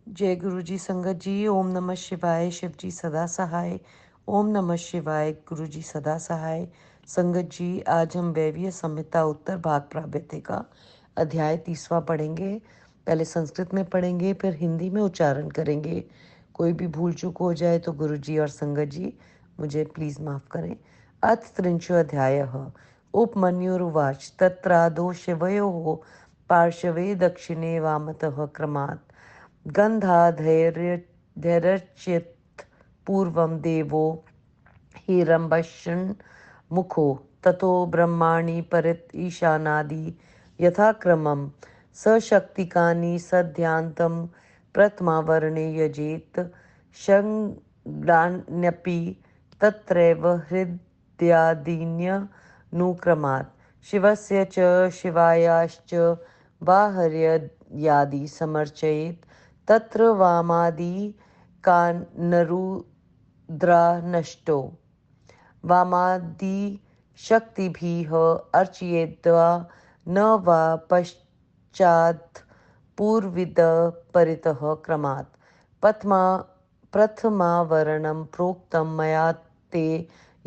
जय गुरु जी संगत जी। ओम नमः शिवाय। शिव जी सदा सहाय। ओम नमः शिवाय। गुरु जी सदा सहाय। संगत जी, आज हम वैव्य संहिता उत्तर भाग प्राव्यते का अध्याय 30वां पढ़ेंगे। पहले संस्कृत में पढ़ेंगे, फिर हिंदी में उच्चारण करेंगे। कोई भी भूल चूक हो जाए तो गुरु जी और संगत जी मुझे प्लीज माफ करें। अथ त्रिंशो अध्यायः। उपमन्युरुवाच तत्रादौ शिवयोः पार्श्वे दक्षिणे वामतः क्रमात् गन्धाधैर्यच्येत् पूर्वं देवो हिरण्यश्च मुखो ततो ब्रह्माणि परित ईशानादि यथाक्रमं सशक्तिकानि सध्यान्तं प्रथमावरणे यजेत षड्णान्यपि तत्रैव हृदयादीन्यनुक्रमात् शिवस्य च शिवायाश्च बाह्यादि समर्चयेत् तत्र वामादि कानरुद्रा नष्टो वामादिशक्तिभिः अर्चयेद्वा न वा पश्चात् पूर्वविदः परितः क्रमात् प्रथमावरणं प्रोक्तं मया ते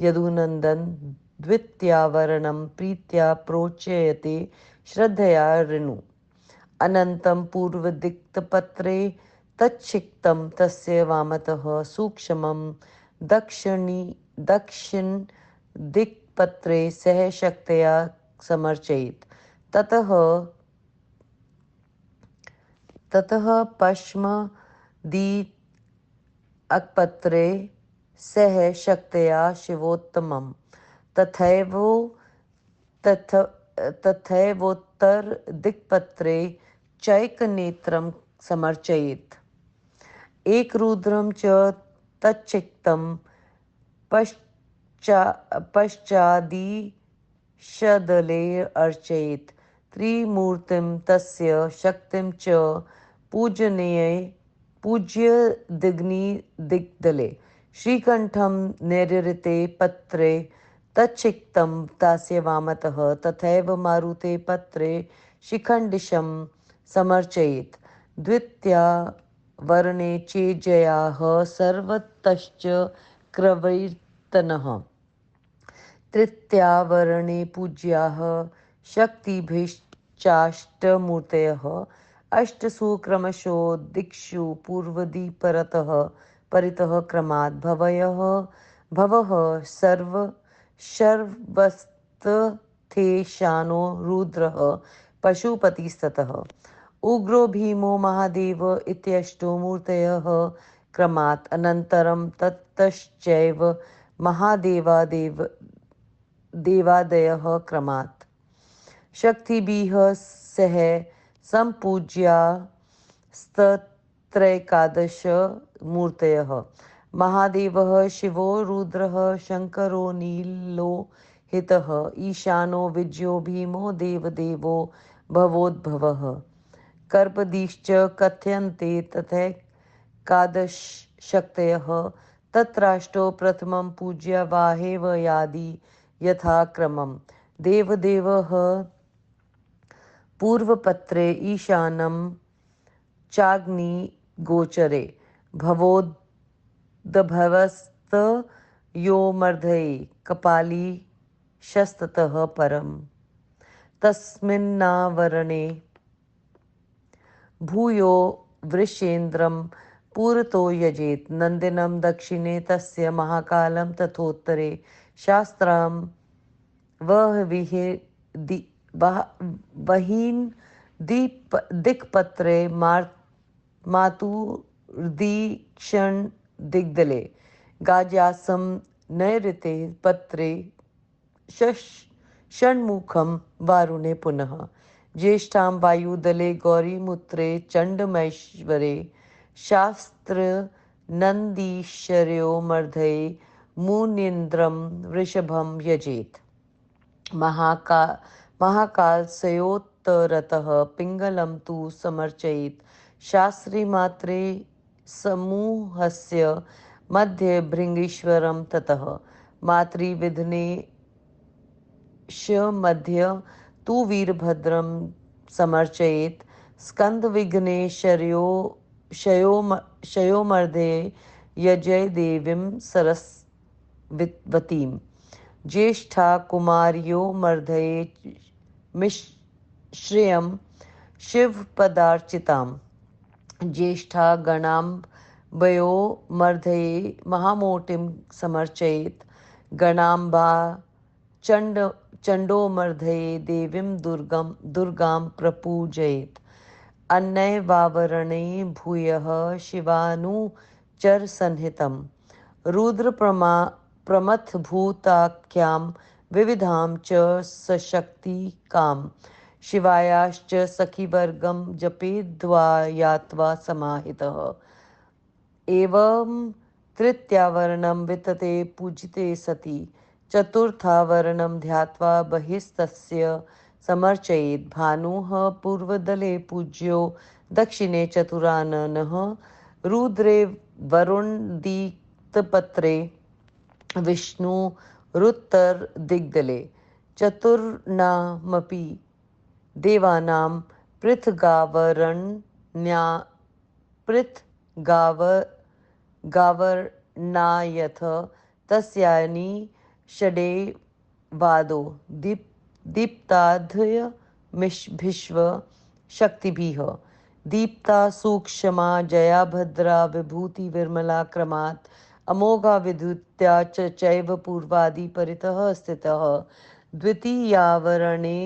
यदुनन्दन द्वितीयावरणं प्रीत्या प्रोच्यते श्रद्धया ऋणु अनन्तं पूर्वदिक्पत्रे तच्छिक्तं तस्य वामतः सूक्ष्मं दक्षिणदिक्पत्रे सह शक्त्या समर्चयेत्। ततः पश्चिमदिक्पत्रे सह शक्त्या शिवोत्तमं तथैवोत्तरदिक्पत्रे चैकनेत्रं समर्चयेत्। एकरुद्रं च तच्चिक्तं पश्चादिशदले अर्चयेत्। त्रिमूर्तिं तस्य शक्तिं च पूज्यदिग्दले श्रीकण्ठं नैऋते पत्रे तच्छिक्तं तस्य वामतः तथैव मारुते पत्रे शिखण्डिशं समर्चयेत्। द्वितीयावरणे चेज्जयाः सर्वतश्च क्रवर्तनः तृतीयावरणे पूज्याः शक्तिभिश्चाष्टमूर्तयः अष्टसु क्रमशो दिक्षु परितः क्रमात् भवः सर्वस्तेषानो रुद्रः पशुपतिस्ततः उग्रो भीमो महादेव इत्यष्टो मूर्तयः क्रमात् अनन्तरं ततश्चैव देवादयः क्रमात् शक्तिभिः सह सम्पूज्यास्तत्रैकादश मूर्तयः महादेवः शिवो रुद्रः शङ्करो नीलोहितः ईशानो विजयो भीमो देवदेवो भवोद्भवः कर्पदीश्च कथ्यन्ते तथैकादशशक्तयः तत्राष्टो प्रथमं पूज्य वाहेव यादि यथाक्रमं देवदेवः पूर्वपत्रे ईशानं चाग्निगोचरे भवोद्भवस्तयोर्मध्ये कपाली शस्ततः परम् तस्मिन्नावरणे भूयो वृषेन्द्रं पुरतो यजेत् नन्दिनं दक्षिणे तस्य महाकालं तथोत्तरे शास्त्रां वहीन् दिक्पत्रे मातुर्दीक्षण दिग्दले गाज्यासं नैऋते पत्रे षण्मुखं वारुणे पुनः ज्येष्ठां वायुदले गौरीमुत्रे चण्डमैश्वरे शास्त्र नन्दीश्वर्यो मर्धये मुनीन्द्रं वृषभं यजेत् महाकालस्योत्तरतः पिङ्गलं तु समर्चयेत् शास्त्रीमात्रे समूहस्य मध्ये भृङ्गीश्वरं ततः मातृविधने मध्य तु वीरभद्रं समर्चयेत् स्कन्दविघ्नेश्वर्यो शयोमर्धे यजय देवीं सरस्वतीं ज्येष्ठा कुमार्यो मर्धये श्रियं शिवपदार्चिताम् ज्येष्ठा गणाम्बयो मर्धये महामोटिं समर्चयेत् गणाम्बा चण्डो मर्धये देवीं दुर्गां प्रपूजयेत् अन्नैवावरणे भूयः शिवानुचरसन्निहितं रुद्रप्रमथभूताख्यां विविधां च सशक्तिकां शिवायाश्च सखीवर्गं जपेद्वायात्वा समाहितः एवं तृतीयावरणं वितते पूजिते सति चतुर्थावरणं ध्यात्वा बहिस्तस्य समर्चयेत् भानुः पूर्वदले पूज्यो दक्षिणे चतुराननः रुद्रे वरुणदीप्तपत्रे विष्णुरुत्तरदिग्दले चतुर्णामपि देवानां पृथ्गावर्णायथ तस्यानि षडेवादो दीप्ताधयमिष्भिश्व शक्तिभिः दीप्ता सूक्ष्मा जया भद्रा विभूति विमला क्रमात् अमोघा विद्युत्या चैव पूर्वादि परितः स्थितः द्वितीयावरणे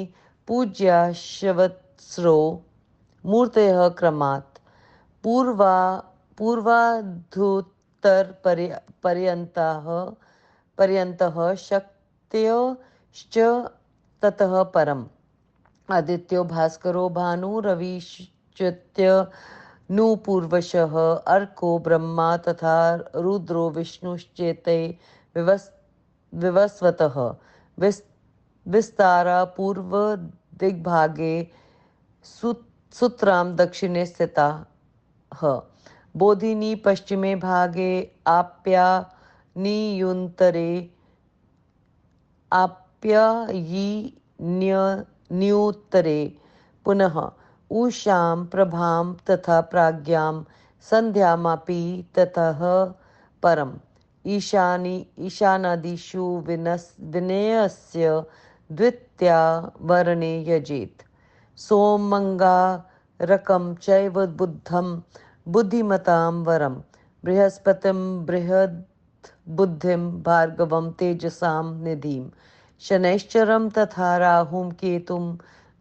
पूज्या शवत्स्रो मूर्तयः क्रमात् पर्यन्तः शक्तयश्च ततः परम् आदित्यो भास्करो भानुरविश्चित्यनुपूर्वशः अर्को ब्रह्मा तथा रुद्रो विष्णुश्चेते विवस्वतः विस्तारा पूर्वदिग्भागे सूत्रां दक्षिणे स्थिताः बोधिनी पश्चिमे भागे आप्यायिन्युत्तरे पुनः उषां प्रभां तथा प्राज्ञां सन्ध्यामपि ततः परम् ईशानादिषु विनयस्य द्वितीयावरणे यजेत् सोमङ्गारकं चैव बुद्धं बुद्धिमतां वरं बृहस्पतिं बृहद्बुद्धिं भार्गवं तेजसां निधिं शनैश्चरं तथा राहुं केतुं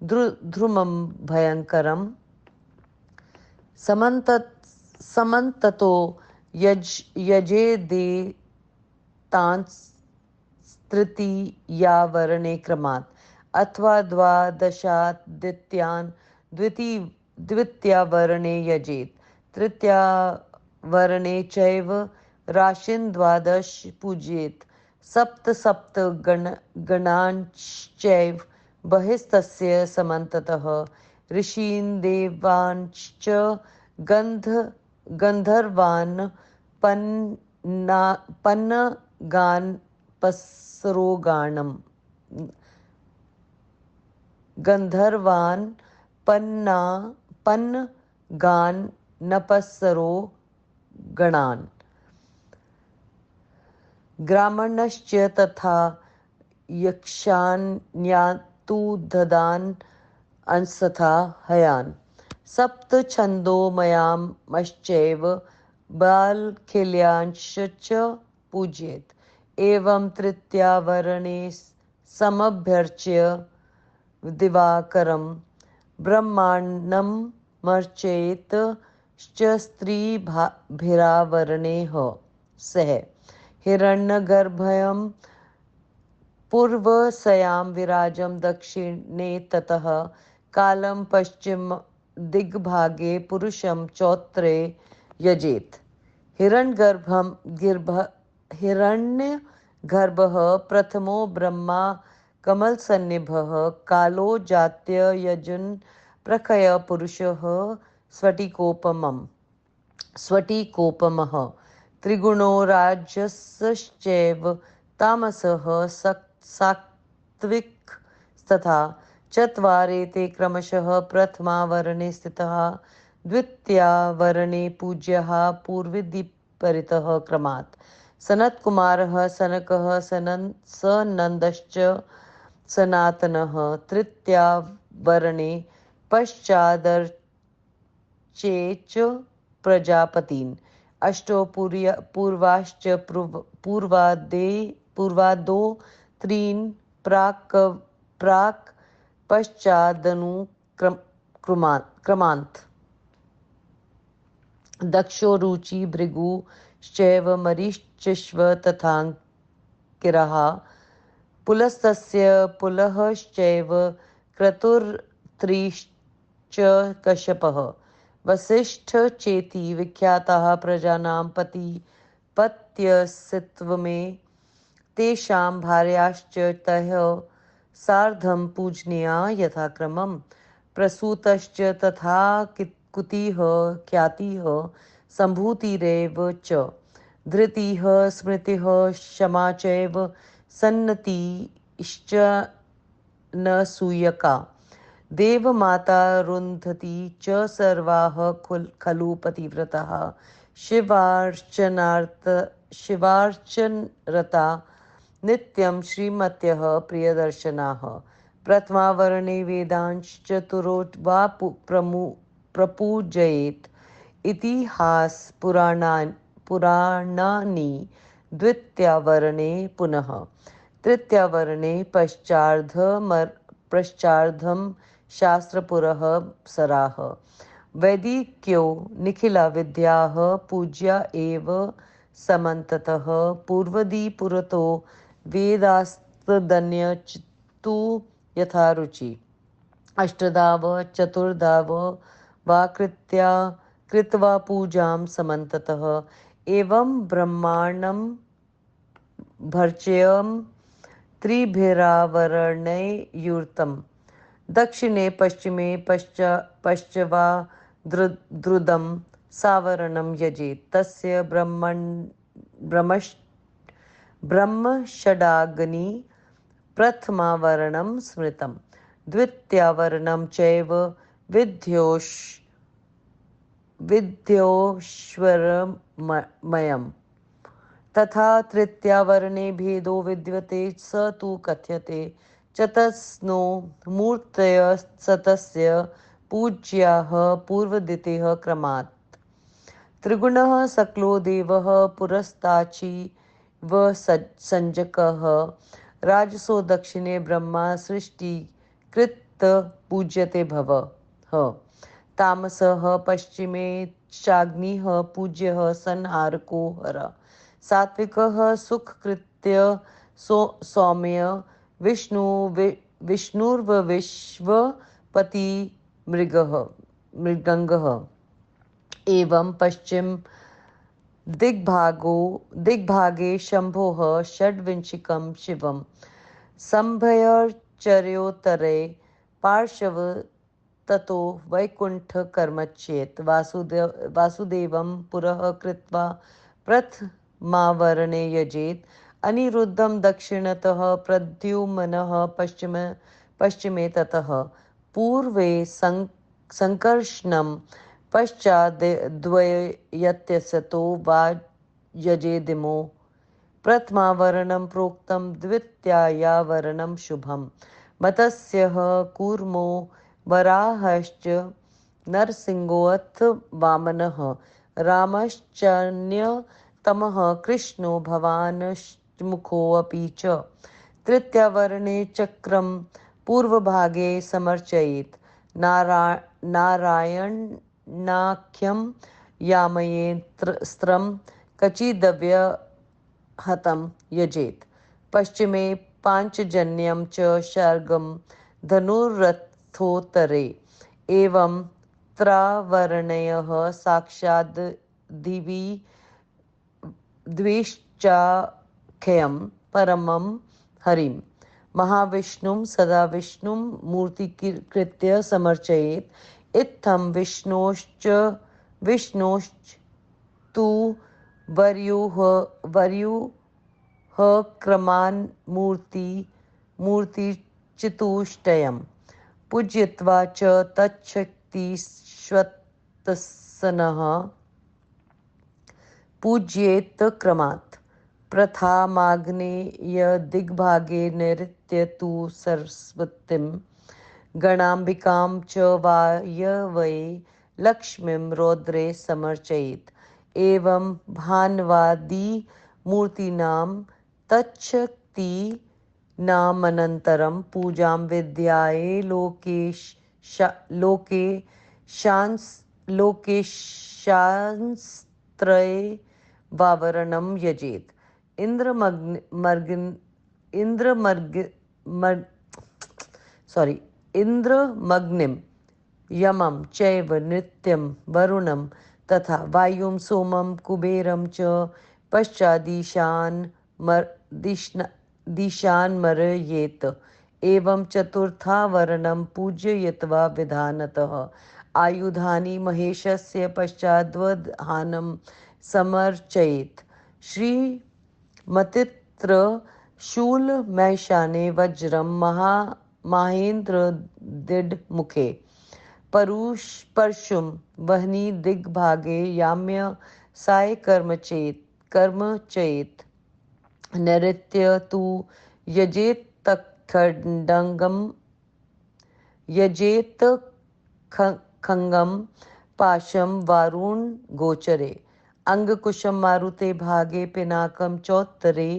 ध्रुमं भयङ्करं समन्ततो यजेदे तांस्तृतीयावरणे क्रमात् अथवा द्वादशादित्यान् द्वितीयावरणे यजेत् तृतीयावरणे चैव राशीन् द्वादश पूजयेत् सप्त गणांश्चैव बहिस्तस्य समन्ततः ऋषीन् देवांश्च गन्धर्वान् पन्नगानपस्रोगाणम् गन्धर्वान् पन्नगानपस्सरो गणान् ग्रामणश्च तथा यक्षान्यातु ददान् अंसथा हयान् सप्त छन्दोमयामश्चैव बालखिल्यांश्च पूजयेत् एवं तृतीयावरणे समभ्यर्च्य दिवाकरं ब्रह्माण्डमर्चयेत् च स्त्रीभिरावरणैः सह हिरण्यगर्भं पूर्वस्यां विराजं दक्षिणे ततः कालं पश्चिम दिग्भागे पुरुषं चौत्रे यजेत् हिरण्यगर्भः प्रथमो ब्रह्मा कमलसन्निभः कालो जात्य यजुन् प्रखय पुरुषः स्फटिकोपमः त्रिगुणो राजसश्चैव तामसः सात्विक तथा चत्वारेते क्रमशः प्रथमावरणे स्थितः द्वितीया वर्णे पूज्यः पूर्वविधि परितः क्रमात्। सनत्कुमारः सनकः सनन्दश्च सनातनः। तृतीया वर्णे पश्चादर्चेच प्रजापतीन्। अष्टौ पूर्वाश्च पूर्वादो त्रीन् प्राक् पश्चादनुक्रमान्त्। दक्षो रुचि भृगुश्चैव मरीचिष्व तथाङ्किरः। पुलस्तस्य पुलहश्चैव क्रतुस्त्रीश्च कश्यपः। वसिष्ठ चेति विख्याताः प्रजानां पत्यसित्वमे तेषां भार्याश्च तैः सार्धं पूजनीया यथाक्रमम्। प्रसूतश्च तथा कुतिः ख्यातिः सम्भूतिरेव च। धृतिः स्मृतिः क्षमा चैव सन्नतिश्च न सूयका। देवमाता रुन्धती च सर्वाः खलु पतिव्रताः। शिवार्चनरता नित्यं श्रीमत्यः प्रियदर्शनाः। प्रथमावर्णे वेदांश्चतुरो वा प्रपूजयेत्। पुराणानि द्वितीयावर्णे पुनः। तृतीयावर्णे पश्चार्धं शास्त्रपुरः सराः। वैदिक्यो निखिला विद्याः पूज्या एव समन्ततः। पूर्वदि पुरतो वेदास्तदन्यस्तु यथा रुचि। अष्टदाव चतुर्दाव वा कृत्वा पूजां समन्ततः। एवं ब्रह्माण्डं भर्च्यं त्रिभिरावरणैर्युक्तम्। दक्षिणे पश्चिमे पश्च वा द्रुदं सावरणं यजेत्। तस्य ब्रह्मषडाग्नि प्रथमावरणं स्मृतम्। द्वितीयावरणं चैव विद्योश्वरमयम्। तथा तृतीयावर्णे भेदो विद्यते स तु कथ्यते। चतस्नो मूर्तयः सतस्य पूज्याः पूर्वदितेः क्रमात्। त्रिगुणः सकलो देवः पुरस्ताच्चिव संजकः। राजसो दक्षिणे ब्रह्मा सृष्टिकृत् पूज्यते भवः। तामसः पश्चिमे चाग्निः पूज्यः संहारको हरः। सात्विकः सुखकृत्य सौम्य विष्णुर्विश्वपति मृगङ्गः। एवं पश्चिम दिग्भागे शम्भोः षड्विंशिकं शिवम्। सम्भयचर्योत्तरे पार्श्व ततो वैकुण्ठकर्मच्येत्। वासुदेवं पुरः कृत्वा प्रथमावरणे यजेत्। अनिरुद्धं दक्षिणतः प्रद्युम्नः पश्चिमे ततः पूर्वे सङ्कर्षणं पश्चाद्वयत्यसतो वा यजेदिमो। प्रथमावरणं प्रोक्तं द्वितीयावरणं शुभम्। मत्स्यः कूर्मो वराहश्च नरसिंहोऽथ वामनः। रामश्चान्यतमः कृष्णो भवानश्चमुखोऽपि च। तृतीयावर्णे चक्रं पूर्वभागे समर्चयेत्। नारायणाख्यं यामयेऽस्त्रं कचिदव्यहतं यजेत्। पश्चिमे पाञ्चजन्यं च शर्गं धनुरथोत्तरे। एवं त्रावर्णयः साक्षाद् दिवि द्विश्चाख्यं परमं हरिं महाविष्णुं सदा विष्णुं मूर्तिकृत्य समर्चयेत्। इत्थं विष्णोश्च वर्युः क्रमान् मूर्तिचतुष्टयम् पूजयित्वा च तच्छक्तिश्वत्थं तत्सनः पूज्येत क्रमात्। प्रथामाग्नेयदिग्भागे निऋत्य तु सरस्वतीं गणाम्बिकां च वायव्ये लक्ष्मीं रौद्रे समर्चयेत्। एवं भान्वादिमूर्तीनां तच्छक्तीनामनन्तरं पूजां विद्याये लोकेशांस्त्रये वावरणं यजेत्। इंद्रमग्निं यमं चैव नित्यं वरुणं तथा वायुं सोमं कुबेरं च दिशान्मरयेत्। एवं चतुर्थावरणं पूजयित्वा विधानतः आयुधानि महेशस्य पश्चाद्वधानं समर्चयेत्। श्रीमतीत्र शूलमैशाने वज्रं माहेन्द्रदिड्मुखे परशुं वह्नि दिग्भागे याम्य साय कर्म चेत्। नैऋत्य तु यजेत खंगम पाशम वारुण गोचरे। अंगकुशम मारुते भागे पिनाकम चौत्तरे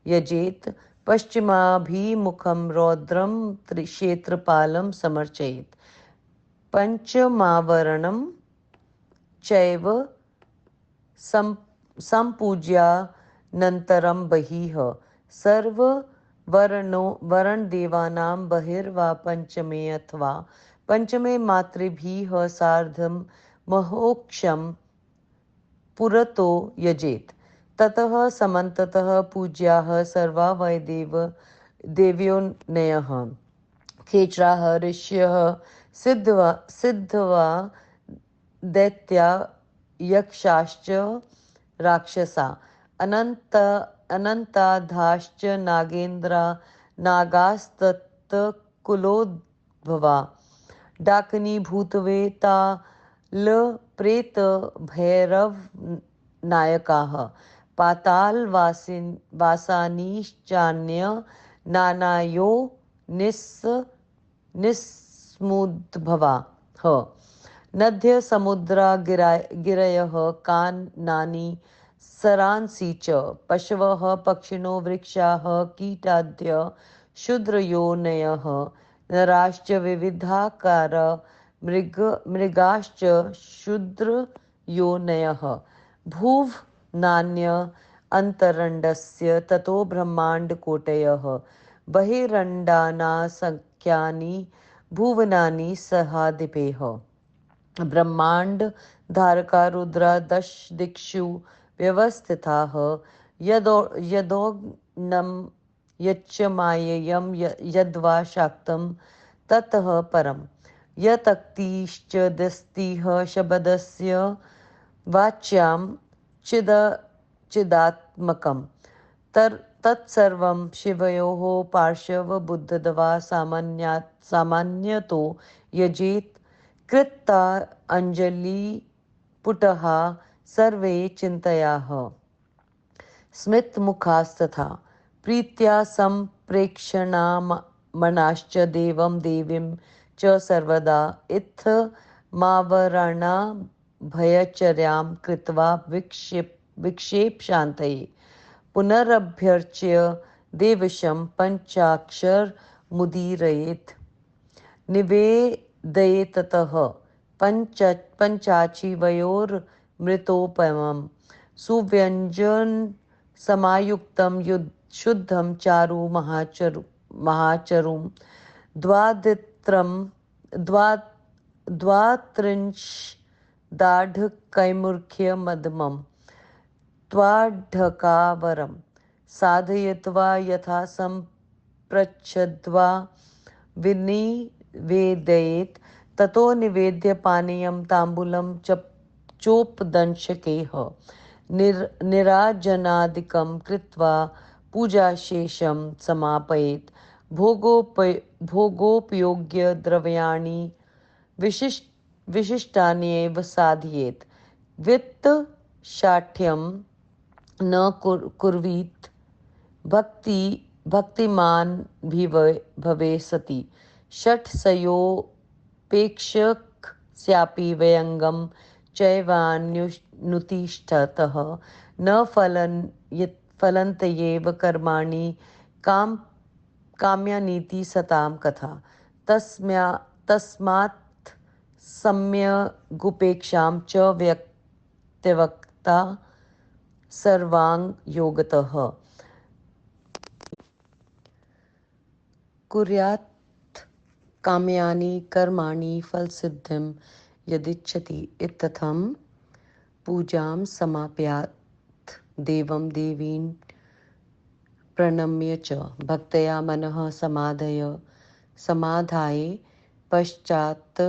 यजेत। पश्चिमाभिमुखम रौद्रम क्षेत्रपालम समर्चयेत्। पंचमावरणं चैव संपूज्यानन्तरं बहिः सर्ववर्णदेवानां बहिर्वा पंचमे अथवा पंचमे मातृभिः सार्धं महोक्षं पुरतो यजेत्। ततः समन्ततः पूज्याः सर्वा वै देव्योनयः खेचराः ऋष्यः सिद्धवा दैत्या यक्षाश्च राक्षसा अनन्ताधाश्च नागेन्द्रा नागास्तत्कुलोद्भवा डाकिनी भूतवेतालप्रेतभैरवनायकाः पातालवासानीश्चान्य नानायो निस्मुद्भवा नद्य समुद्रा गिरयः काननानि सरांसि च पशवः पक्षिणो वृक्षाः कीटाद्य शूद्रयोनयः नराश्च विविधाकार मृगाश्च शूद्रयोनयः भुव नान्य अंतरण्डस्य ततो ब्रह्माण्डकोटयः बहिरण्डानासंख्यानि भुवनानि सहाधिपेः। ब्रह्मांड धारका रुद्रा दश दिक्षु व्यवस्थिताः यदोग्नं यच्च मायेयं यद्वा शाक्तं ततः परं यतक्तिश्च दस्तिः शब्दस्य वाच्यां चिदात्मकं तत्सर्वं शिवयोः पार्श्वबुद्धत्वा सामान्यतो यजेत्। कृत्ता अंजलिपुटः सर्वे चिन्तयाः स्मितमुखास्तथा प्रीत्या सम्प्रेक्षणामनाश्च देवं देवीं च सर्वदा इत्थमावरणाभयचर्यां कृत्वा विक्षेपशान्तये पुनरभ्यर्च्य देवशं पञ्चाक्षरमुदीरयेत्। निवेदयेत्ततः पञ्चाचीवयोर्मृतोपमं सुव्यञ्जनसमायुक्तं शुद्धं चारु महाचरुं द्वात्रिंशदाढ्यकैमुख्यमध्यमं त्वाढकावरं साधयित्वा यथा सम्पृच्छद्वा विनिवेदयेत्। ततो निवेद्य पानीयं ताम्बूलं चोपदंशकैः निराजनादिकं कृत्वा पूजाशेषं समापयेत्। भोगोपयोग्य द्रव्याणि विशिष्टान्येव साधयेत्। वित्तशाठ्यं न कुर्वीत भक्तिमान् भवे सति। षट्सयोपेक्षक्स्यापि व्यङ्गं चैवान्युतिष्ठतः। न फलन्त्येव कर्माणि काम्यानीति सतां कथा। तस्मात् सम्यगुपेक्षां च त्यक्त्वा सर्वांग योगतः कुर्यात् काम्यानि कर्माणि फलसिद्धिं यदिच्छति। इत्थं पूजां समाप्यात् देवं देवीं प्रणम्य च भक्त्या मनः समाधाय पश्चात्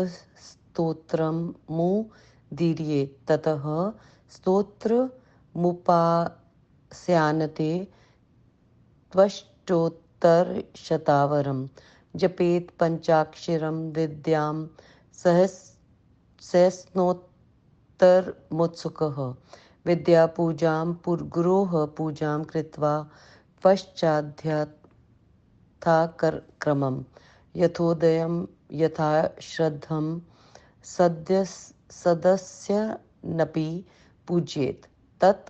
स्तोत्रमुदीरयेत्। ततः स्तोत्रमुपास्यान्ते त्वष्टोत्तरशतवारं जपेत् पञ्चाक्षरं विद्यां सहस्रोत्तरमुत्सुकः। विद्यापूजां गुरोः पूजां कृत्वा पश्चाद्यथाक्रमं यथोदयं यथाश्रद्धं सदस्यनपि पूजयेत्। तत्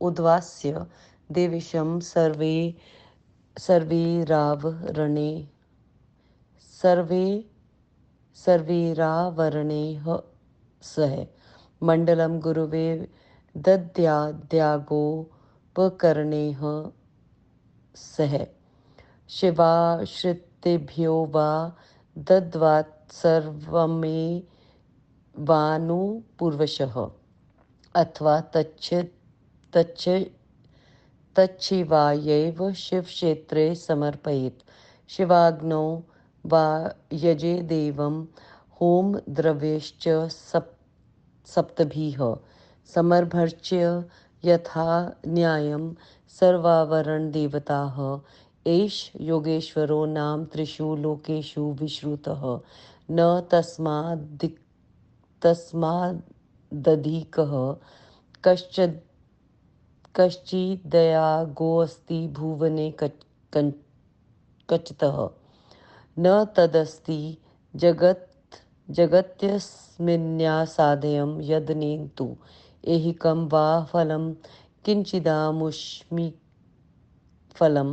उद्वास्य देवेशं सर्वैरावरणैः सह मण्डलं गुरवे दद्याद्यागोपकरणैः सह शिवाश्रितेभ्यो वा दद्यात् सर्वमेवानुपूर्वशः। अथवा तच्छिवायैव शिवक्षेत्रे समर्पयेत्। शिवाग्नौ वा यजेदेवं होमद्रव्यैश्च सप्तभिः समर्भ्य यथा न्यायं सर्वावरणदेवताः। एष योगेश्वरो नाम त्रिषु लोकेषु विश्रुतः। न तस्मादधिकः कश्चिदयागोऽस्ति भुवने कच्चितः। न तदस्ति जगत्यस्मिन्साध्यं यदनेन तु। ऐहिकं वा फलं किञ्चिदामुष्मिकफलं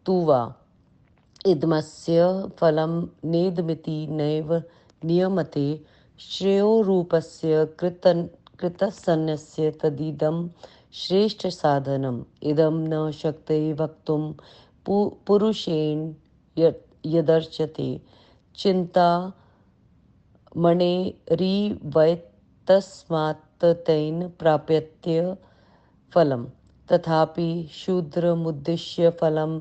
तु वा। इदमस्य फलं नेदमिति नैव नियम्यते। श्रेयोरूपस्य कृतसन्न्यस्य तदिदं श्रेष्ठसाधनम्। इदं न शक्यते वक्तुं पुरुषेण यदर्च्यते चिन्तामणेरिवैतस्मात् तेन प्राप्यते फलं। तथापि शूद्रमुद्दिश्य फलं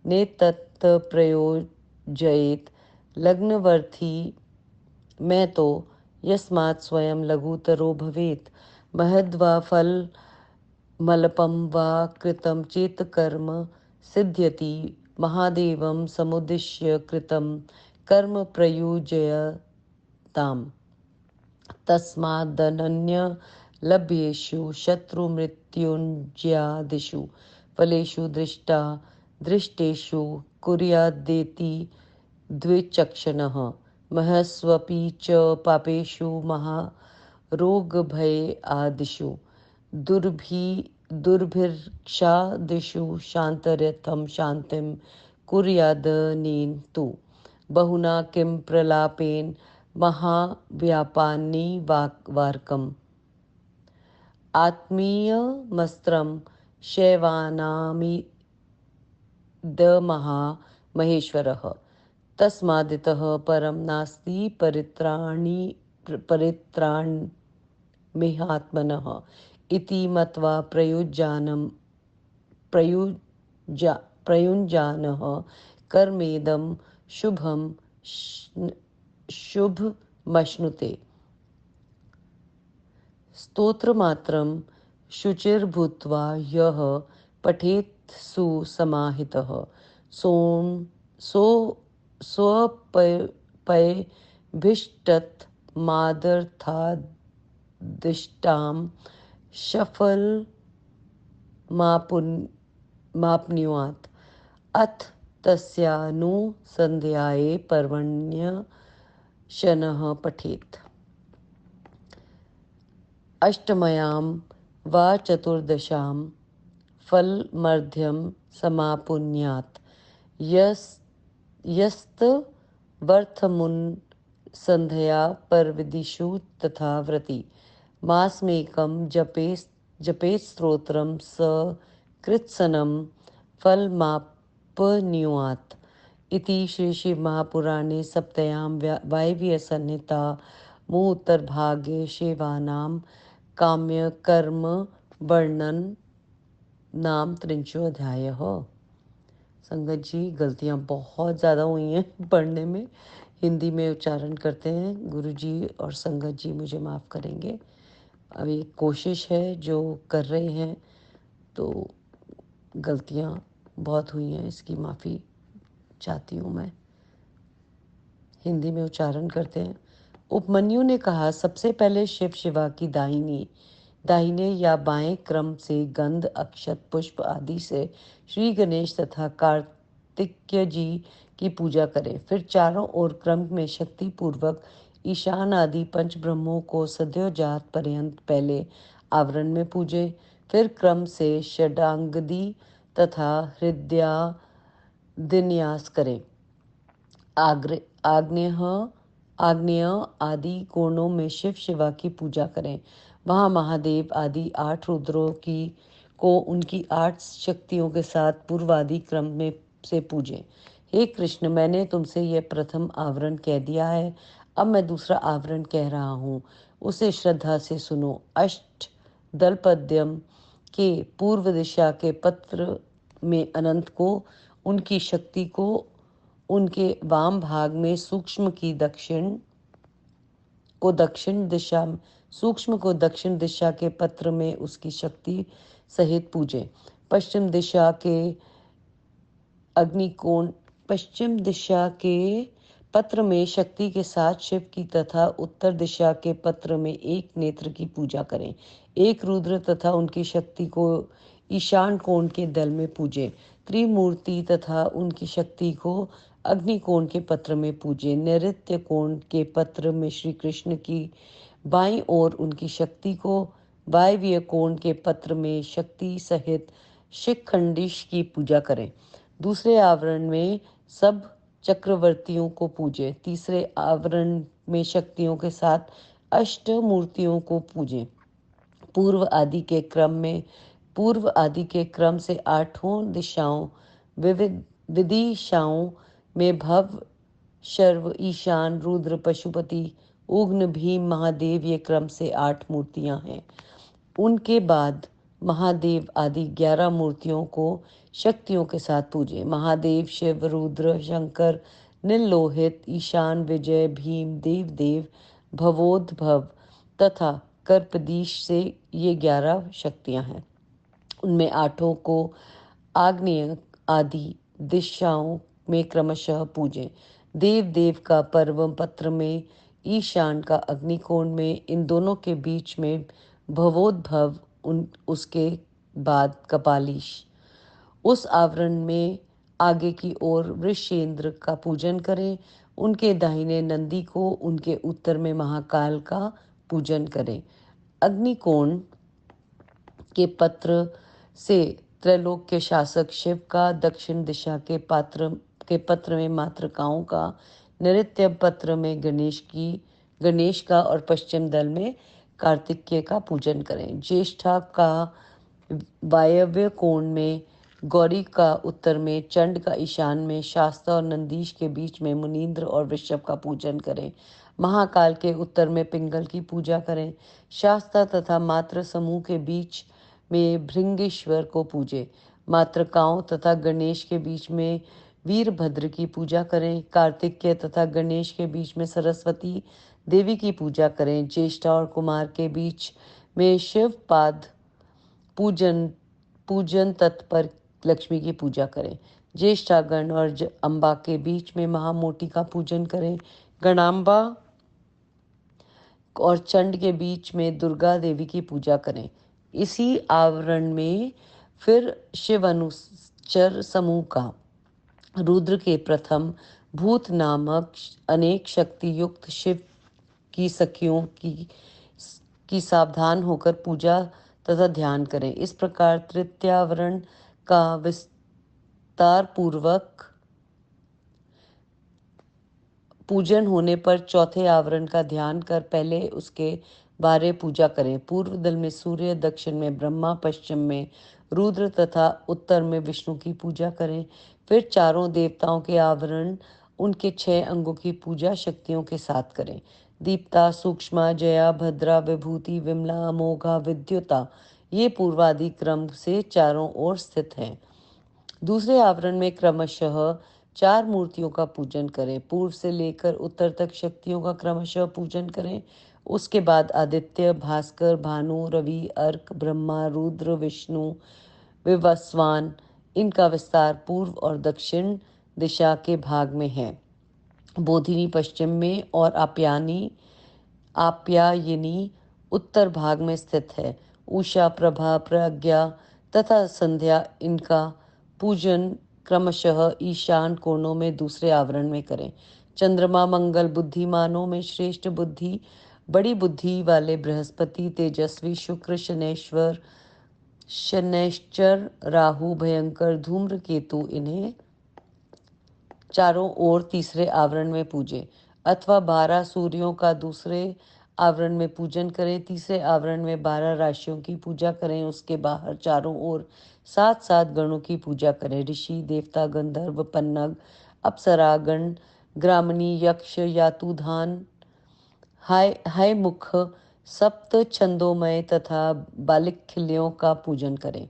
नेतत् प्रयोजयेत्। लग्नवर्थी मैतो यस्मात् स्वयं लघुतरो भवेत्। महद्वा फलमल्पं वा कृतं चेत् कर्म सिद्ध्यति। महादेवं समुद्दिश्य कृतं कर्म प्रयुज्यताम्। तस्मादन्यलभ्येषु शत्रुमृत्युञ्जयादिषु फलेषु दृष्टेषु कुर्यादेति द्विचक्षणः। महस्वपि च पापेषु महारोगभयादिषु दुर्भिक्षादिषु शान्त्यर्थं शान्तिं कुर्यादनेन तु। बहुना किं प्रलापेन महाव्यापान्निवारकम्। आत्मीयमस्त्रं शैवानामिदमहामहेश्वरः। तस्मादितः परं नास्ति परित्राणमेहात्मनः इति मत्वा प्रयुञ्जानः कर्मेदं शुभमश्नुते। स्तोत्रमात्रं शुचिर्भूत्वा यः पठेत् सुसमाहितः सोऽप्ययमेवाश्नुते भिष्टत मादर्थादिष्टाम शफल मापनुयात् अथ तस्यानुसन्ध्याये पर्वण्यशनः पठेत्। अष्टम्यां वा चतुर्दशां फलमर्ध्यं समापुन्यात् यस्तवर्थमुन्सन्ध्या परविदिषु तथा व्रती मासमेकं जपेत्स्तोत्रं स कृत्सनं फलमाप्नुयात् इति श्री शिव महापुराणे सप्तयां वायव्यसंहितायाम् उत्तरभागे सेवानां काम्यकर्म वर्णन नाम 3 अध्यायः। संगत जी, गलतियाँ बहुत ज़्यादा हुई हैं पढ़ने में, हिंदी में उच्चारण करते हैं। गुरु जी और संगत जी मुझे माफ़ करेंगे। अब एक कोशिश है जो कर रहे हैं, तो गलतियाँ बहुत हुई हैं, इसकी माफ़ी चाहती हूँ मैं। हिंदी में उच्चारण करते हैं। उपमन्यु ने कहा, सबसे पहले शिव शिवा की दाहिने या बाएं क्रम से गंध, अक्षत, पुष्प आदि से श्री गणेश तथा कार्तिकेय जी की पूजा करें। फिर चारों ओर क्रम में शक्ति पूर्वक ईशान आदि पंच ब्रह्मों को सद्योजात पर्यंत पहले आवरण में पूजे। फिर क्रम से षडांगदी तथा हृदयादिन्यास करें। आग्नेय आदि कोणों में शिव शिवा की पूजा करें। वहाँ महादेव आदि 8 रुद्रों को उनकी 8 शक्तियों के साथ पूर्वादि क्रम में से पूजें। हे कृष्ण, मैंने तुमसे यह प्रथम आवरण कह दिया है, अब मैं दूसरा आवरण कह रहा हूँ, उसे श्रद्धा से सुनो। अष्ट दलपद्यम के पूर्व दिशा के पत्र में अनंत को, उनकी शक्ति को उनके वाम भाग में सूक्ष्म को दक्षिण दिशा के पत्र में उसकी शक्ति सहित पूजें। पश्चिम दिशा के पत्र में शक्ति के साथ शिव की तथा उत्तर दिशा के पत्र में एक नेत्र की पूजा करें। एक रुद्र तथा उनकी शक्ति को ईशान कोण के दल में पूजे। त्रिमूर्ति तथा उनकी शक्ति को अग्निकोण के पत्र में पूजे। नैऋत्य कोण के पत्र में श्री कृष्ण की बाईं ओर उनकी शक्ति को, वायव्य कोण के पत्र में शक्ति सहित शिखंडिश की पूजा करें। दूसरे आवरण में सब चक्रवर्तियों को पूजे। तीसरे आवरण में शक्तियों के साथ अष्ट मूर्तियों को पूजें। पूर्व आदि के क्रम से 8 दिशाओं विदिशाओं में भव, शर्व, ईशान, रुद्र, पशुपति, उग्न, भीम, महादेव, ये क्रम से 8 मूर्तियां हैं। उनके बाद महादेव आदि 11 मूर्तियों को शक्तियों के साथ पूजे। महादेव, शिव, रुद्र, शंकर, नीललोहित, ईशान, विजय, भीम, देव, भवोद्भव तथा कर्पदीश से ये 11 शक्तियां हैं। उनमें 8 को आग्नेय आदि दिशाओं में क्रमशः पूजें। देव का पर्व पत्र में, ईशान का अग्निकोण में, इन दोनों के बीच में भवोद्भव, उसके बाद कपालीश। उस आवरण में आगे की ओर वृषेंद्र का पूजन करें। उनके दाहिने नंदी को, उनके उत्तर में महाकाल का पूजन करें। अग्निकोण के पत्र से त्रैलोक के शासक शिव का, दक्षिण दिशा के पत्र में मातृकाओं का, नैऋत्य पत्र में गणेश का और पश्चिम दल में कार्तिकेय का पूजन करें। ज्येष्ठा का वायव्य कोण में, गौरी का उत्तर में, चंड का ईशान में, शास्ता और नंदीश के बीच में मुनीन्द्र और वृषभ का पूजन करें। महाकाल के उत्तर में पिंगल की पूजा करें। शास्ता तथा मात्र समूह के बीच में भृंगेश्वर को पूजे। मातृकाओं तथा गणेश के बीच में वीरभद्र की पूजा करें। कार्तिकेय तथा गणेश के बीच में सरस्वती देवी की पूजा करें। ज्येष्ठा और कुमार के बीच में शिव पाद पूजन तत्पर लक्ष्मी की पूजा करें। ज्येष्ठागण और अम्बा के बीच में महामोटी का पूजन करें। गणाम्बा और चंड के बीच में दुर्गा देवी की पूजा करें। इसी आवरण में फिर शिव अनुचर समूह का रुद्र के प्रथम भूत नामक अनेक शक्ति युक्त शिव की सखियों की सावधान होकर पूजा तथा ध्यान करें। इस प्रकार तृतीयावरण का विस्तार पूर्वक पूजन होने पर चौथे आवरण का ध्यान कर पहले उसके बारे पूजा करें। पूर्व दल में सूर्य, दक्षिण में ब्रह्मा, पश्चिम में रुद्र तथा उत्तर में विष्णु की पूजा करें। फिर चारों देवताओं के आवरण उनके 6 अंगों की पूजा शक्तियों के साथ करें। दीप्ता, सूक्ष्मा, जया, भद्रा, विभूति, विमला, अमोघा, विद्युता, ये पूर्वादि क्रम से चारों ओर स्थित हैं। दूसरे आवरण में क्रमशः 4 मूर्तियों का पूजन करें। पूर्व से लेकर उत्तर तक शक्तियों का क्रमशः पूजन करें। उसके बाद आदित्य, भास्कर, भानु, रवि, अर्क, ब्रह्मा, रुद्र, विष्णु, विवस्वान, इनका विस्तार पूर्व और दक्षिण दिशा के भाग में है। बोधिनी पश्चिम में और आप्यायिनी उत्तर भाग में स्थित है। उषा, प्रभा, प्रज्ञा तथा संध्या, इनका पूजन क्रमशः ईशान कोणों में दूसरे आवरण में करें। चंद्रमा, मंगल, बुद्धिमानों में श्रेष्ठ बुद्धि, बड़ी बुद्धि वाले बृहस्पति, तेजस्वी शुक्र, शनैश्चर, राहु, भयंकर, धूम्र केतु, इन्हें चारों ओर तीसरे आवरण में पूजे। अथवा 12 सूर्यों का दूसरे आवरण में पूजन करें। तीसरे आवरण में 12 राशियों की पूजा करें। उसके बाहर चारों ओर 7 गणों की पूजा करें। ऋषि, देवता, गंधर्व, पन्नग, अप्सरा गण, ग्रामणी, यक्ष, यातुधान, हाय मुख, सप्त छंदोमय तथा बालिखिल्यों का पूजन करें।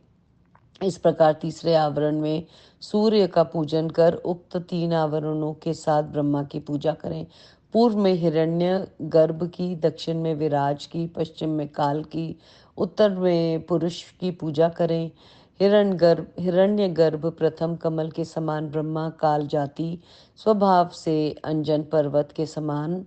इस प्रकार तीसरे आवरण में सूर्य का पूजन कर उक्त 3 आवरणों के साथ ब्रह्मा की पूजा करें। पूर्व में हिरण्य गर्भ की, दक्षिण में विराज की, पश्चिम में काल की, उत्तर में पुरुष की पूजा करें। हिरण्य गर्भ प्रथम कमल के समान, ब्रह्मा काल जाति स्वभाव से अंजन पर्वत के समान,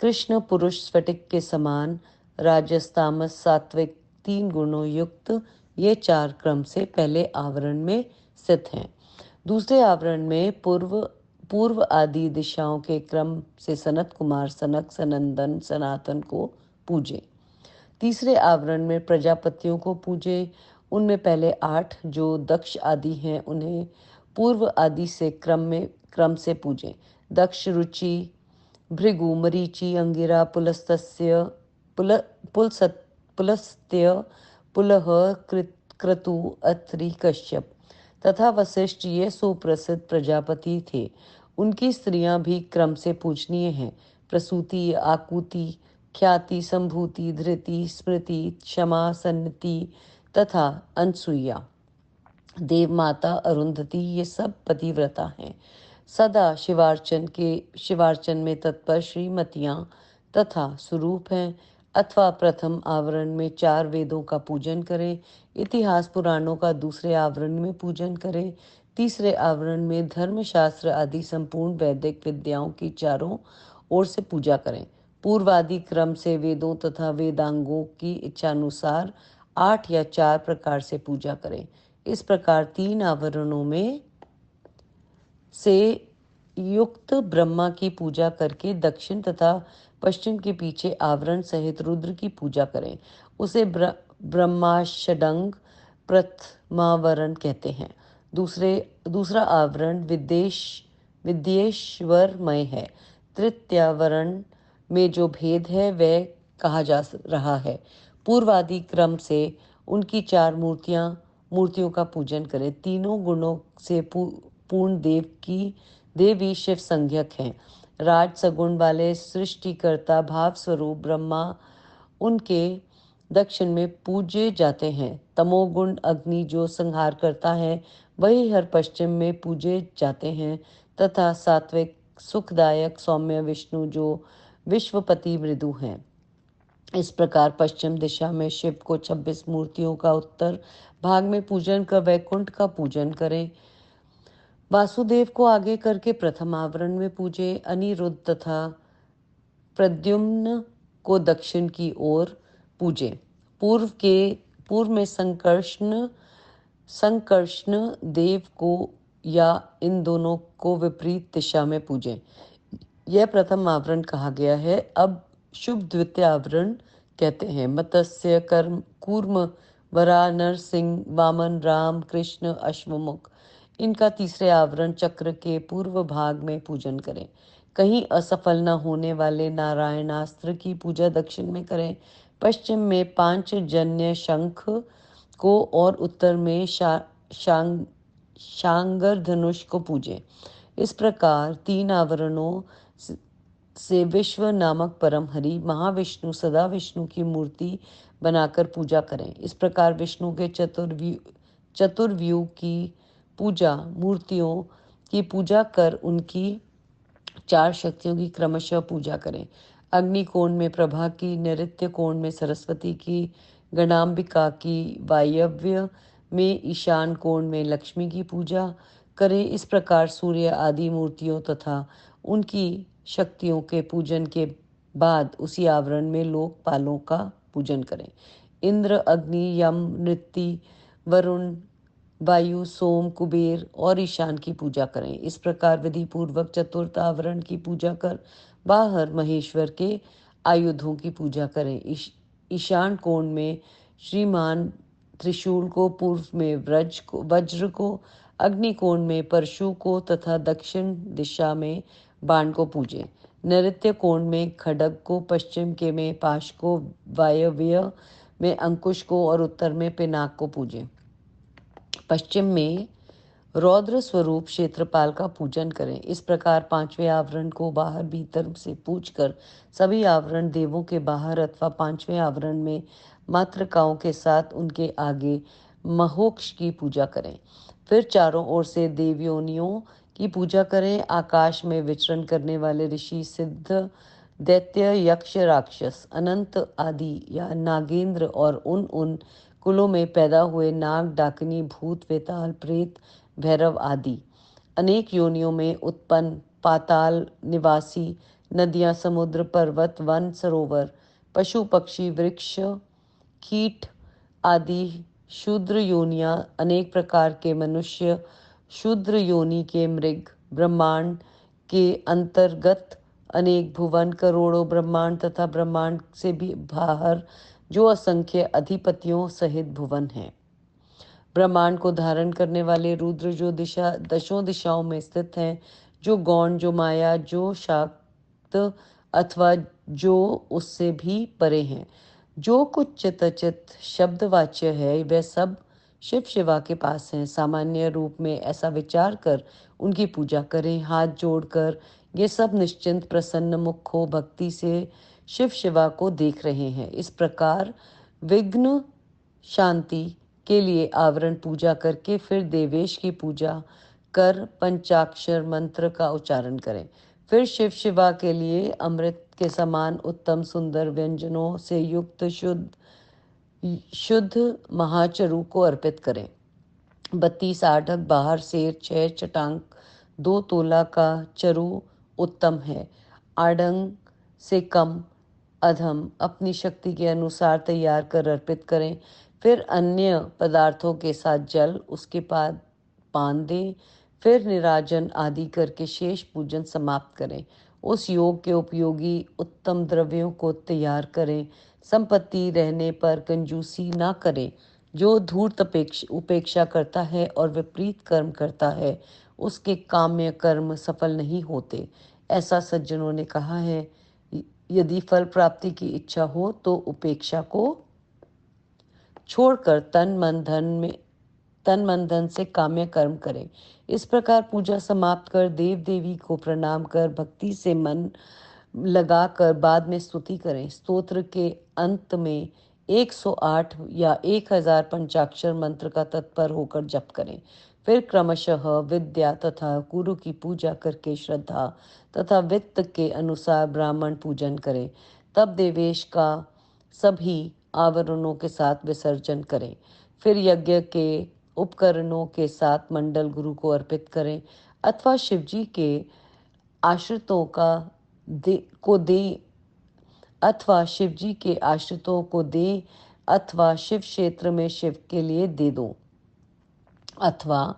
कृष्ण पुरुष स्फटिक के समान, राजस, तामस, सात्विक 3 गुणों युक्त, ये 4 क्रम से पहले आवरण में स्थित हैं। दूसरे आवरण में पूर्व आदि दिशाओं के क्रम से सनत कुमार, सनक, सनंदन, सनातन को पूजे। तीसरे आवरण में प्रजापतियों को पूजे। उनमें पहले 8 जो दक्ष आदि हैं उन्हें पूर्व आदि से क्रम से पूजे। दक्ष, रुचि, भृगु, मरीचि, अंगिरा, पुलस्त्य, पुलह, क्रतु, अत्रि, कश्यप तथा वशिष्ठ, ये सुप्रसिद्ध प्रजापति थे। उनकी स्त्रियां भी क्रम से पूजनीय हैं। प्रसूति, आकुति, ख्याति, संभूति, धृति, स्मृति, क्षमा, सन्नति तथा अनसुईया, देवमाता, अरुंधति, ये सब पतिव्रता हैं। सदा शिवार्चन में तत्पर श्रीमतियां तथा स्वरूप हैं। अथवा प्रथम आवरण में 4 वेदों का पूजन करें। इतिहास पुराणों का दूसरे आवरण में पूजन करें। तीसरे आवरण में धर्मशास्त्र आदि संपूर्ण वैदिक विद्याओं की चारों ओर से पूजा करें। पूर्वादि क्रम से वेदों तथा वेदांगों की इच्छानुसार 8 या 4 प्रकार से पूजा करें। इस प्रकार 3 आवरणों में से युक्त ब्रह्मा की पूजा करके दक्षिण तथा पश्चिम के पीछे आवरण सहित रुद्र की पूजा करें। उसे ब्रह्माष्टदंग प्रथमावरण कहते हैं। दूसरा आवरण विद्येश्वरमय है। तृतीयावरण में जो भेद है वह कहा जा रहा है। पूर्वादि क्रम से उनकी 4 मूर्तियों का पूजन करें। तीनों गुणों से पूर्ण देवी शिव संज्ञक हैं। राज सगुण वाले सृष्टिकर्ता भाव स्वरूप ब्रह्मा उनके दक्षिण में पूजे जाते हैं। तमोगुण अग्नि जो संहार करता है वही हर पश्चिम में पूजे जाते हैं। तथा सात्विक सुखदायक सौम्य विष्णु जो विश्वपति मृदु हैं। इस प्रकार पश्चिम दिशा में शिव को 26 मूर्तियों का, उत्तर भाग में पूजन कर वैकुंठ का पूजन करें। वासुदेव को आगे करके प्रथम आवरण में पूजे। अनिरुद्ध तथा प्रद्युम्न को दक्षिण की ओर पूजें। पूर्व में संकर्षण देव को या इन दोनों को विपरीत दिशा में पूजें। यह प्रथम आवरण कहा गया है। अब शुभ द्वितीय आवरण कहते हैं। मत्स्य, कर्म, कूर्म, वराह, नरसिंह, वामन, राम, कृष्ण, अश्वमुख, इनका तीसरे आवरण चक्र के पूर्व भाग में पूजन करें। कहीं असफल न होने वाले नारायणास्त्र की पूजा दक्षिण में करें। पश्चिम में पांचजन्य शंख को और उत्तर में शांगर धनुष को पूजें। इस प्रकार 3 आवरणों से विश्व नामक परम हरि महाविष्णु सदा विष्णु की मूर्ति बनाकर पूजा करें। इस प्रकार विष्णु के चतुर्व्यूह की पूजा मूर्तियों की पूजा कर उनकी 4 शक्तियों की क्रमशः पूजा करें। अग्नि कोण में प्रभा की, नैऋत्य कोण में सरस्वती की, गणाम्बिका की, वायव्य में ईशान कोण में लक्ष्मी की पूजा करें। इस प्रकार सूर्य आदि मूर्तियों तथा उनकी शक्तियों के पूजन के बाद उसी आवरण में लोकपालों का पूजन करें। इंद्र, अग्नि, यम, नृति, वरुण, वायु, सोम, कुबेर और ईशान की पूजा करें। इस प्रकार विधि पूर्वक चतुर्थ आवरण की पूजा कर बाहर महेश्वर के आयुधों की पूजा करें। ईशान कोण में श्रीमान त्रिशूल को, पूर्व में वज्र को, अग्नि कोण में परशु को तथा दक्षिण दिशा में बाण को पूजें। नैऋत्य कोण में खड्ग को, पश्चिम के में पाश को, वायव्य में अंकुश को और उत्तर में पिनाक को पूजें। पश्चिम में रौद्र स्वरूप क्षेत्रपाल का पूजन करें। इस प्रकार 5वें आवरण को बाहर भीतर से पूजकर सभी आवरण देवों के बाहर अथवा 5वें आवरण में मातृकाओं के साथ उनके आगे महोक्ष की पूजा करें। फिर चारों ओर से देवयोनियों की पूजा करें। आकाश में विचरण करने वाले ऋषि, सिद्ध, दैत्य, यक्ष, राक्षस, अनंत आदि या नागेंद्र और उन कुलों में पैदा हुए नाग, डाकिनी, भूत, वेताल, प्रेत, भैरव आदि अनेक योनियों में उत्पन्न पाताल निवासी नदियां, समुद्र, पर्वत, वन, सरोवर, पशु, पक्षी, वृक्ष, कीट आदि शूद्र योनियां, अनेक प्रकार के मनुष्य, शूद्र योनि के मृग, ब्रह्मांड के अंतर्गत अनेक भुवन, करोड़ों ब्रह्मांड तथा ब्रह्मांड से भी बाहर जो असंख्य अधिपतियों सहित भुवन हैं। ब्रह्मांड को धारण करने वाले रुद्र जो दशों दिशाओं में स्थित हैं, जो गौण, जो माया, जो शाक्त अथवा जो उससे भी परे हैं, जो कुछ चित शब्दवाच्य है, वह सब शिव शिवा के पास हैं। सामान्य रूप में ऐसा विचार कर उनकी पूजा करें। हाथ जोड़कर ये सब निश्चिंत प्रसन्न मुख हो भक्ति से शिव शिवा को देख रहे हैं। इस प्रकार विघ्न शांति के लिए आवरण पूजा करके फिर देवेश की पूजा कर पंचाक्षर मंत्र का उच्चारण करें। फिर शिव शिवा के लिए अमृत के समान उत्तम सुंदर व्यंजनों से युक्त शुद्ध महाचरु को अर्पित करें। 32 आढ़क बाहर शेर, 6 चटांक, 2 तोला का चरु उत्तम है। आढ़ंग से कम अधम अपनी शक्ति के अनुसार तैयार कर अर्पित करें। फिर अन्य पदार्थों के साथ जल उसके बाद पान दें। फिर निराजन आदि करके शेष पूजन समाप्त करें। उस योग के उपयोगी उत्तम द्रव्यों को तैयार करें। संपत्ति रहने पर कंजूसी ना करें। जो धूर्त उपेक्षा करता है और विपरीत कर्म करता है, उसके काम्य कर्म सफल नहीं होते। ऐसा सज्जनों ने कहा है। यदि फल प्राप्ति की इच्छा हो तो उपेक्षा को छोड़कर तन मन धन से काम्य कर्म करें। इस प्रकार पूजा समाप्त कर देव देवी को प्रणाम कर भक्ति से मन लगाकर बाद में स्तुति करें। स्तोत्र के अंत में 108 या 1000 पंचाक्षर मंत्र का तत्पर होकर जप करें। फिर क्रमशः विद्या तथा गुरु की पूजा करके श्रद्धा तथा वित्त के अनुसार ब्राह्मण पूजन करें। तब देवेश का सभी आवरणों के साथ विसर्जन करें। फिर यज्ञ के उपकरणों के साथ मंडल गुरु को अर्पित करें अथवा शिवजी के आश्रितों को दे अथवा शिव जी के आश्रितों को दे, अथवा शिव क्षेत्र में शिव के लिए दे दो, अथवा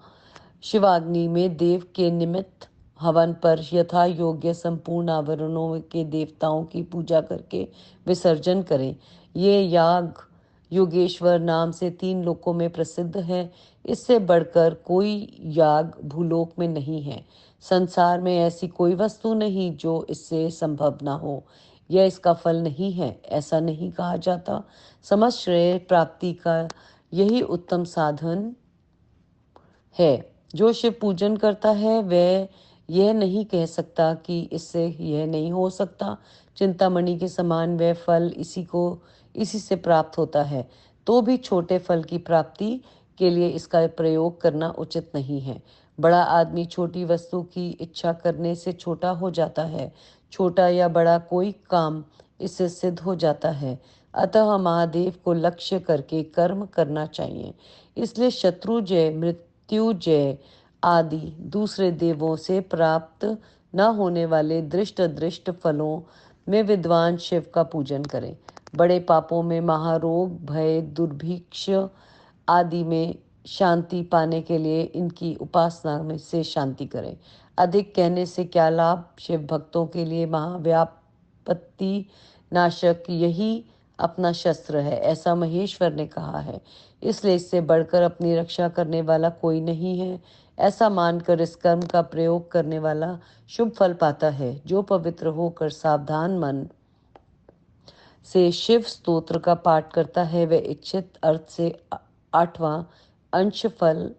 शिवाग्नि में देव के निमित्त हवन पर यथा योग्य संपूर्ण आवरणों के देवताओं की पूजा करके विसर्जन करें। ये याग योगेश्वर नाम से 3 लोकों में प्रसिद्ध है। इससे बढ़कर कोई याग भूलोक में नहीं है। संसार में ऐसी कोई वस्तु नहीं जो इससे संभव ना हो। यह इसका फल नहीं है, ऐसा नहीं कहा जाता। समस्त श्रेय प्राप्ति का यही उत्तम साधन है। जो शिव पूजन करता है वह यह नहीं कह सकता कि इससे यह नहीं हो सकता। चिंतामणि के समान वह फल इसी से प्राप्त होता है। तो भी छोटे फल की प्राप्ति के लिए इसका प्रयोग करना उचित नहीं है। बड़ा आदमी छोटी वस्तु की इच्छा करने से छोटा हो जाता है। छोटा या बड़ा कोई काम इससे सिद्ध हो जाता है। अतः महादेव को लक्ष्य करके कर्म करना चाहिए। इसलिए शत्रुजय, मृत्युजय आदि दूसरे देवों से प्राप्त न होने वाले दृष्ट अदृष्ट फलों में विद्वान शिव का पूजन करें। बड़े पापों में महारोग, भय, दुर्भिक्ष आदि में शांति पाने के लिए इनकी उपासना में से शांति करें। अधिक कहने से क्या लाभ। शिव भक्तों के लिए महाव्यापत्ति नाशक यही अपना शस्त्र है, ऐसा महेश्वर ने कहा है। इसलिए इससे बढ़कर अपनी रक्षा करने वाला कोई नहीं है। ऐसा मानकर इस कर्म का प्रयोग करने वाला शुभ फल पाता है। जो पवित्र होकर सावधान मन से शिव स्तोत्र का पाठ करता है वह इच्छित अर्थ से 8वां अंश फल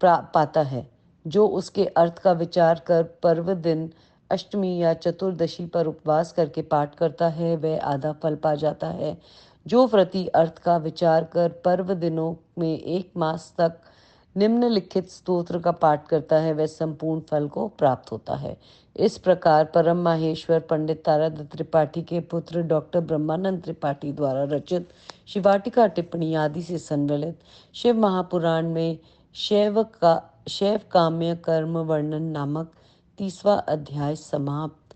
पाता है। जो उसके अर्थ का विचार कर पर्व दिन, अष्टमी या चतुर्दशी पर उपवास करके पाठ करता है वह आधा फल पा जाता है। जो प्रति अर्थ का विचार कर पर्व दिनों में 1 मास तक निम्नलिखित स्तोत्र का पाठ करता है वह संपूर्ण फल को प्राप्त होता है। इस प्रकार परम माहेश्वर पंडित तारादत्त त्रिपाठी के पुत्र डॉक्टर ब्रह्मानंद त्रिपाठी द्वारा रचित शिवाटिका टिप्पणी आदि से संबलित शिव महापुराण में शैव काम्य कर्म वर्णन नामक 30वां अध्याय समाप्त।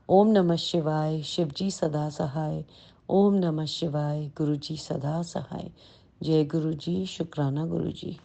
ओम नमः शिवाय। शिवजी सदा सहाय। ओम नमः शिवाय। गुरुजी सदा सहाय। जय गुरुजी। शुक्राना गुरुजी।